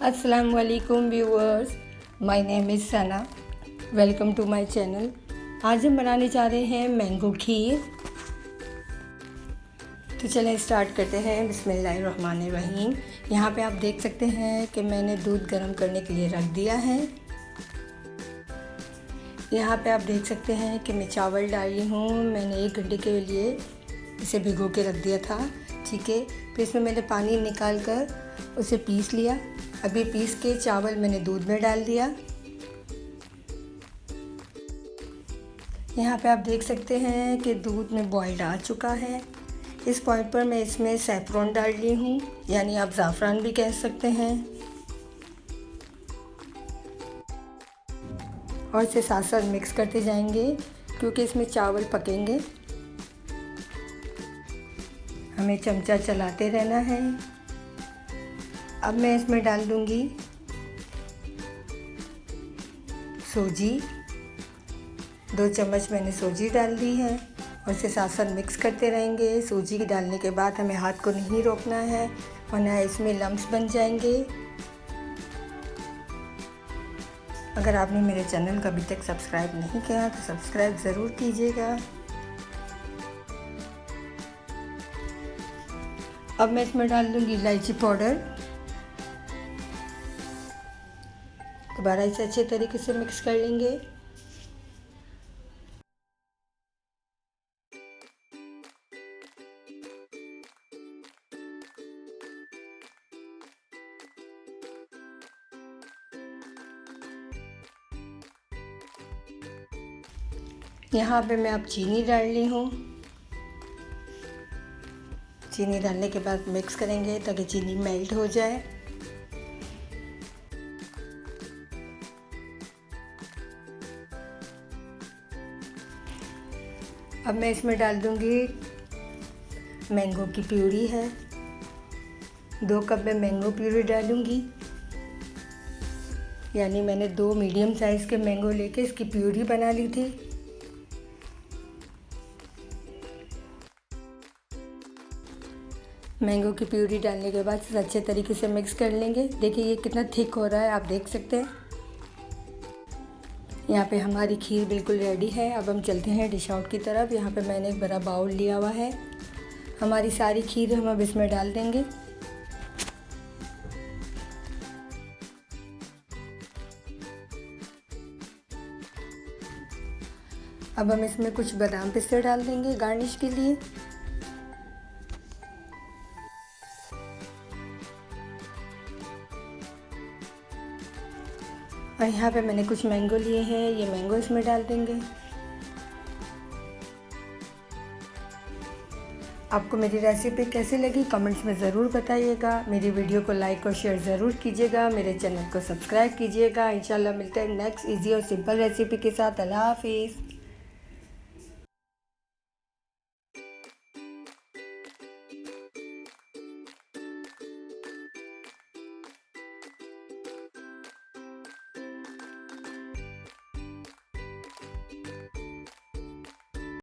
अस्सलाम वालेकुम viewers, my name is Sana. Welcome to my channel. आज हम बनाने जा रहे हैं मैंगो खीर। तो चलें स्टार्ट करते हैं। बिस्मिल्लाहिर्रहमानिर्रहीम। यहाँ पे आप देख सकते हैं कि मैंने दूध गर्म करने के लिए रख दिया है। यहाँ पे आप देख सकते हैं कि मैं चावल डाली हूँ। मैंने 1 घंटे के लिए इसे भिगो के रख दिया था। ठीक है, फिर इसमें मैंने पानी निकाल कर उसे पीस लिया। अभी पीस के चावल मैंने दूध में डाल दिया। यहाँ पे आप देख सकते हैं कि दूध में बॉइल्ड आ चुका है। इस पॉइंट पर मैं इसमें सैफ़रॉन डाल ली हूँ, यानी आप ज़ाफ़रान भी कह सकते हैं, और इसे साथ साथ मिक्स करते जाएंगे क्योंकि इसमें चावल पकेंगे। हमें चमचा चलाते रहना है। अब मैं इसमें डाल दूंगी सूजी। 2 चम्मच मैंने सूजी डाल दी है और इसे साथ साथ मिक्स करते रहेंगे। सूजी डालने के बाद हमें हाथ को नहीं रोकना है वरना इसमें लम्स बन जाएंगे। अगर आपने मेरे चैनल को अभी तक सब्सक्राइब नहीं किया तो सब्सक्राइब ज़रूर कीजिएगा। अब मैं इसमें डाल दूंगी इलायची पाउडर। दोबारा इसे अच्छे तरीके से मिक्स कर लेंगे। यहाँ पे मैं अब चीनी डाल ली हूँ। चीनी डालने के बाद मिक्स करेंगे ताकि चीनी मेल्ट हो जाए। अब मैं इसमें डाल दूंगी मैंगो की प्यूरी है। 2 कप में मैंगो प्यूरी डालूंगी, यानी मैंने 2 मीडियम साइज़ के मैंगो लेके इसकी प्यूरी बना ली थी। मैंगो की प्यूरी डालने के बाद अच्छे तरीके से मिक्स कर लेंगे। देखिए ये कितना थिक हो रहा है, आप देख सकते हैं। यहाँ पे हमारी खीर बिल्कुल रेडी है। अब हम चलते हैं डिश आउट की तरफ। यहाँ पे मैंने एक बड़ा बाउल लिया हुआ है। हमारी सारी खीर हम अब इसमें डाल देंगे। अब हम इसमें कुछ बादाम पिस्ते डाल देंगे गार्निश के लिए। और यहाँ पे मैंने कुछ मैंगो लिए हैं, ये मैंगो इसमें डाल देंगे। आपको मेरी रेसिपी कैसी लगी कमेंट्स में ज़रूर बताइएगा। मेरी वीडियो को लाइक और शेयर ज़रूर कीजिएगा। मेरे चैनल को सब्सक्राइब कीजिएगा। इंशाल्लाह मिलते हैं नेक्स्ट इजी और सिंपल रेसिपी के साथ। अल्लाह हाफिज़।